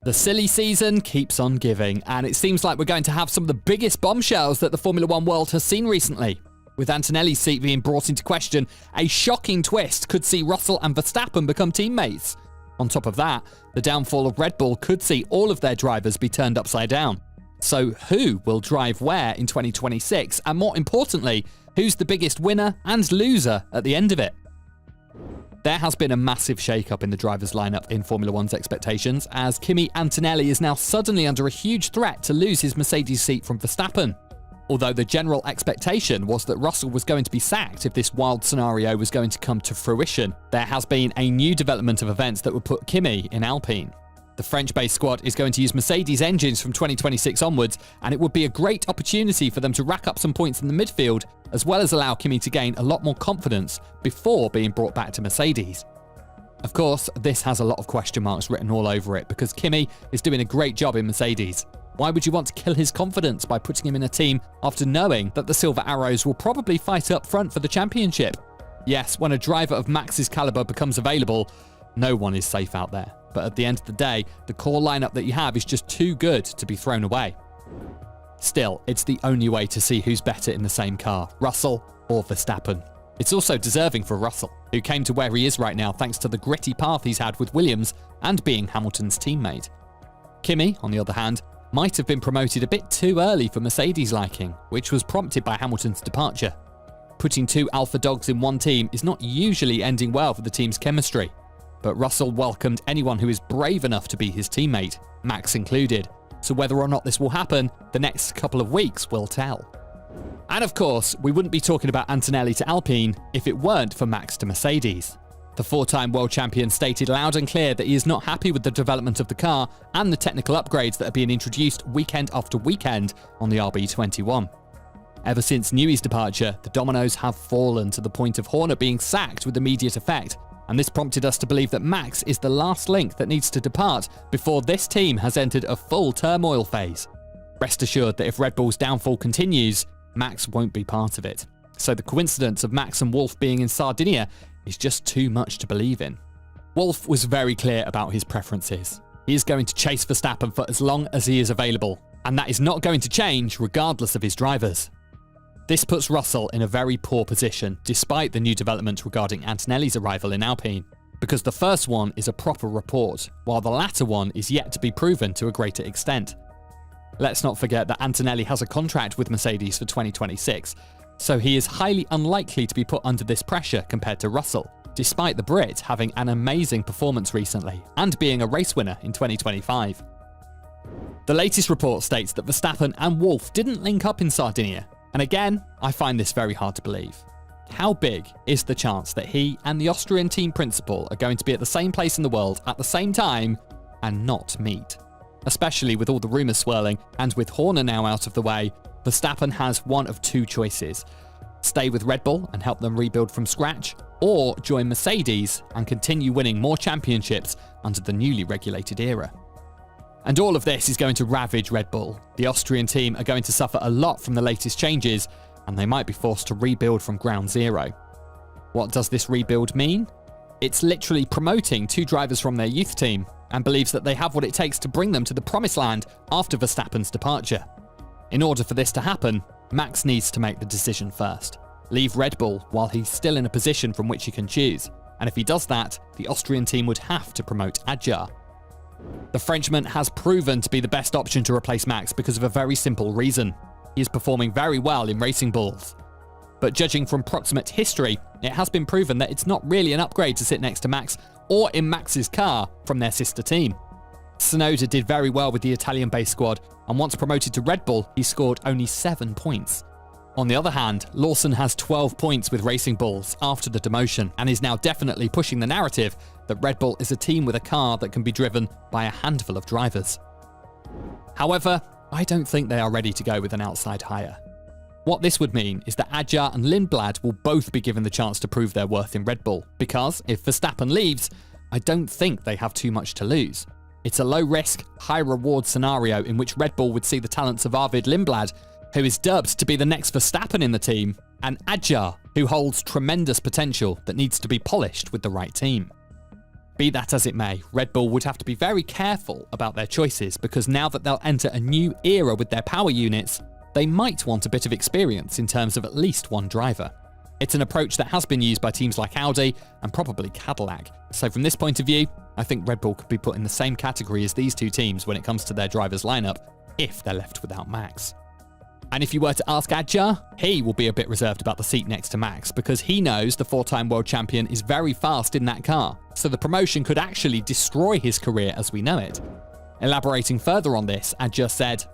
The silly season keeps on giving, and it seems like we're going to have some of the biggest bombshells that the Formula One world has seen recently. With Antonelli's seat being brought into question, a shocking twist could see Russell and Verstappen become teammates. On top of that, the downfall of Red Bull could see all of their drivers be turned upside down. So who will drive where in 2026? And more importantly, who's the biggest winner and loser at the end of it? There has been a massive shake-up in the drivers' lineup in Formula One's expectations, as Kimi Antonelli is now suddenly under a huge threat to lose his Mercedes seat from Verstappen. Although the general expectation was that Russell was going to be sacked if this wild scenario was going to come to fruition, there has been a new development of events that would put Kimi in Alpine. The French-based squad is going to use Mercedes engines from 2026 onwards, and it would be a great opportunity for them to rack up some points in the midfield, as well as allow Kimi to gain a lot more confidence before being brought back to Mercedes. Of course, this has a lot of question marks written all over it, because Kimi is doing a great job in Mercedes. Why would you want to kill his confidence by putting him in a team after knowing that the Silver Arrows will probably fight up front for the championship? Yes, when a driver of Max's caliber becomes available, no one is safe out there. But at the end of the day, the core lineup that you have is just too good to be thrown away. Still, it's the only way to see who's better in the same car, Russell or Verstappen. It's also deserving for Russell, who came to where he is right now thanks to the gritty path he's had with Williams and being Hamilton's teammate. Kimi, on the other hand, might have been promoted a bit too early for Mercedes' liking, which was prompted by Hamilton's departure. Putting two alpha dogs in one team is not usually ending well for the team's chemistry. But Russell welcomed anyone who is brave enough to be his teammate, Max included. So whether or not this will happen, the next couple of weeks will tell. And of course, we wouldn't be talking about Antonelli to Alpine if it weren't for Max to Mercedes. The four-time world champion stated loud and clear that he is not happy with the development of the car and the technical upgrades that are being introduced weekend after weekend on the RB21. Ever since Newey's departure, the dominoes have fallen to the point of Horner being sacked with immediate effect. And this prompted us to believe that Max is the last link that needs to depart before this team has entered a full turmoil phase. Rest assured that if Red Bull's downfall continues, Max won't be part of it. So the coincidence of Max and Wolff being in Sardinia is just too much to believe in. Wolff was very clear about his preferences. He is going to chase Verstappen for as long as he is available, and that is not going to change regardless of his drivers. This puts Russell in a very poor position, despite the new development regarding Antonelli's arrival in Alpine, because the first one is a proper report, while the latter one is yet to be proven to a greater extent. Let's not forget that Antonelli has a contract with Mercedes for 2026, so he is highly unlikely to be put under this pressure compared to Russell, despite the Brit having an amazing performance recently and being a race winner in 2025. The latest report states that Verstappen and Wolff didn't link up in Sardinia. And again, I find this very hard to believe. How big is the chance that he and the Austrian team principal are going to be at the same place in the world at the same time and not meet? Especially with all the rumours swirling, and with Horner now out of the way, Verstappen has one of two choices. Stay with Red Bull and help them rebuild from scratch, or join Mercedes and continue winning more championships under the newly regulated era. And all of this is going to ravage Red Bull. The Austrian team are going to suffer a lot from the latest changes, and they might be forced to rebuild from ground zero. What does this rebuild mean? It's literally promoting two drivers from their youth team, and believes that they have what it takes to bring them to the promised land after Verstappen's departure. In order for this to happen, Max needs to make the decision first. Leave Red Bull while he's still in a position from which he can choose, and if he does that, the Austrian team would have to promote Adjar. The Frenchman has proven to be the best option to replace Max because of a very simple reason. He is performing very well in Racing Bulls. But judging from proximate history, it has been proven that it's not really an upgrade to sit next to Max or in Max's car from their sister team. Tsunoda did very well with the Italian-based squad, and once promoted to Red Bull, he scored only 7 points. On the other hand, Lawson has 12 points with Racing Bulls after the demotion, and is now definitely pushing the narrative that Red Bull is a team with a car that can be driven by a handful of drivers. However, I don't think they are ready to go with an outside hire. What this would mean is that Adjar and Lindblad will both be given the chance to prove their worth in Red Bull, because if Verstappen leaves, I don't think they have too much to lose. It's a low-risk, high-reward scenario in which Red Bull would see the talents of Arvid Lindblad, who is dubbed to be the next Verstappen in the team, and Adjar, who holds tremendous potential that needs to be polished with the right team. Be that as it may, Red Bull would have to be very careful about their choices because now that they'll enter a new era with their power units, they might want a bit of experience in terms of at least one driver. It's an approach that has been used by teams like Audi and probably Cadillac. So from this point of view, I think Red Bull could be put in the same category as these two teams when it comes to their drivers' lineup if they're left without Max. And if you were to ask Adjar, he will be a bit reserved about the seat next to Max because he knows the 4-time world champion is very fast in that car, so the promotion could actually destroy his career as we know it. Elaborating further on this, Adjar said,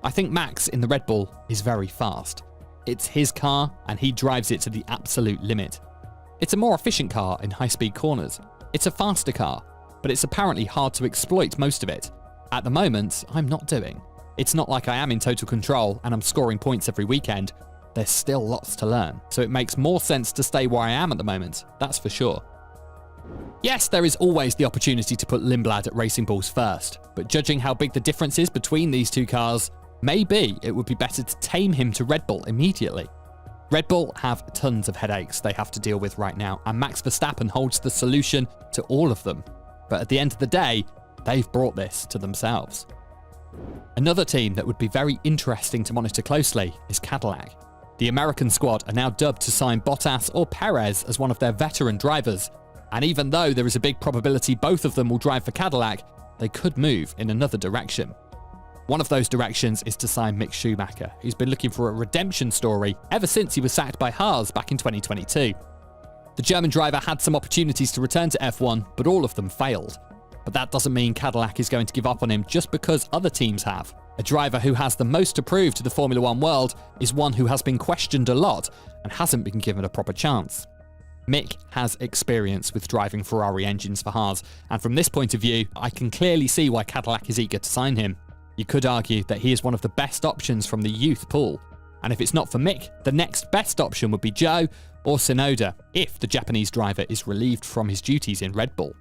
"I think Max in the Red Bull is very fast. It's his car and he drives it to the absolute limit. It's a more efficient car in high-speed corners. It's a faster car, but it's apparently hard to exploit most of it. At the moment, I'm not doing. It's not like I am in total control and I'm scoring points every weekend. There's still lots to learn, so it makes more sense to stay where I am at the moment, that's for sure." Yes, there is always the opportunity to put Lindblad at Racing Bulls first, but judging how big the difference is between these two cars, maybe it would be better to tame him to Red Bull immediately. Red Bull have tons of headaches they have to deal with right now, and Max Verstappen holds the solution to all of them. But at the end of the day, they've brought this to themselves. Another team that would be very interesting to monitor closely is Cadillac. The American squad are now dubbed to sign Bottas or Perez as one of their veteran drivers, and even though there is a big probability both of them will drive for Cadillac, they could move in another direction. One of those directions is to sign Mick Schumacher, who's been looking for a redemption story ever since he was sacked by Haas back in 2022. The German driver had some opportunities to return to F1, but all of them failed. But that doesn't mean Cadillac is going to give up on him just because other teams have. A driver who has the most to prove to the Formula One world is one who has been questioned a lot and hasn't been given a proper chance. Mick has experience with driving Ferrari engines for Haas, and from this point of view, I can clearly see why Cadillac is eager to sign him. You could argue that he is one of the best options from the youth pool, and if it's not for Mick, the next best option would be Joe or Tsunoda if the Japanese driver is relieved from his duties in Red Bull.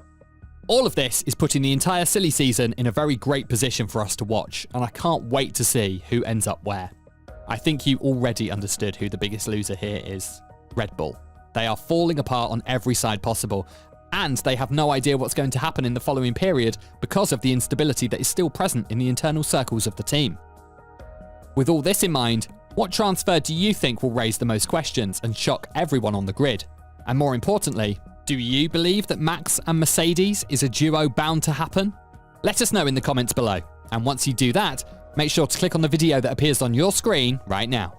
All of this is putting the entire silly season in a very great position for us to watch, and I can't wait to see who ends up where. I think you already understood who the biggest loser here is: Red Bull. They are falling apart on every side possible, and they have no idea what's going to happen in the following period because of the instability that is still present in the internal circles of the team. With all this in mind, what transfer do you think will raise the most questions and shock everyone on the grid? And more importantly, do you believe that Max and Mercedes is a duo bound to happen? Let us know in the comments below. And once you do that, make sure to click on the video that appears on your screen right now.